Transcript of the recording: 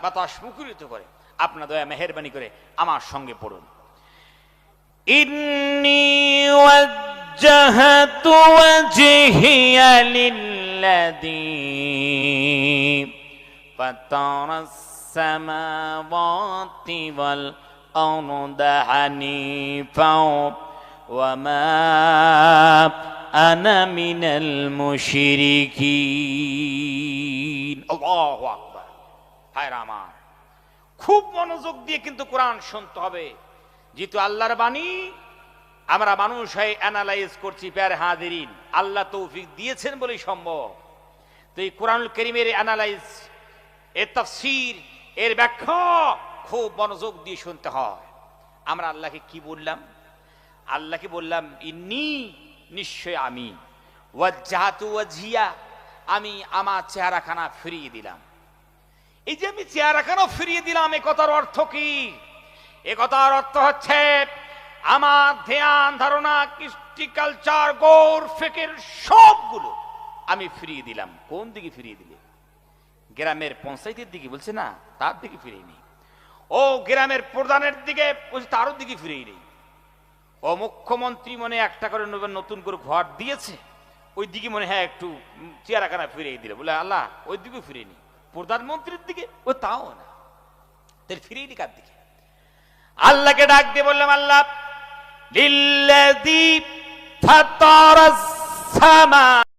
বাতাস মুখরিত করে। আপনার দয়া মেহেরবানি করে আমার সঙ্গে পড়ুন। ইন্নী ওয়াজ্জাহতু ওয়াজহিয়া লিল্লাযী ফাতারাস সামাওয়াতি ওয়াল আরদা হানিফা ওয়া মা আনা মিনাল মুশরিকিন। আল্লাহু আকবার। হায় রামান, খুব মনোযোগ দিয়ে কিন্তু কোরআন শুনতে হবে। যেহেতু আল্লাহর বাণী, আমরা মানুষ হয়ে অ্যানালাইজ করছি। প্যার হাজিরিন, আল্লাহ তৌফিক দিয়েছেন বলেই সম্ভব। তো এই কোরআনুল কারীমের অ্যানালাইজ, এর তাফসীর, এর ব্যাখ্যা খুব মনোযোগ দিয়ে শুনতে হয়। আমরা আল্লাহকে কি বললাম? আল্লাহকে বললাম ইন্নী, নিশ্চয় আমি, ওয়াজ্জাহতু ওয়াজহিয়া, আমি আমার চেহারাখানা ফিরিয়ে দিলাম। এই যে আমি চেহারাখানা ফিরিয়ে দিলাম, এ কথার অর্থ কি? এ কথার অর্থ হচ্ছে আমার ধ্যান ধারণা, কৃষ্টি, কালচার, গৌর, ফিকির সবগুলো আমি ফিরিয়ে দিলাম। কোন দিকে ফিরিয়ে দিলে? গ্রামের পঞ্চায়েতের দিকে বলছে না, তার দিকে ফিরিয়ে নেই। ও গ্রামের প্রধানের দিকে বলছে, তারও দিকে ফিরিয়ে নেই। ও মুখ্যমন্ত্রী মনে একটা করে নতুন করে ঘর দিয়েছে, ওই দিকে মনে হয় একটু চেহারাখানা ফিরিয়ে দিলে। বলে আল্লাহ ওই দিকে ফিরিয়ে নি। প্রধানমন্ত্রীর দিকে ও তাও না, তাহলে ফিরিয়ে নি কার দিকে? আল্লাহকে ডাক দিয়ে বললাম, আল্লাহ লিল্লাযী ফাতারাস সামা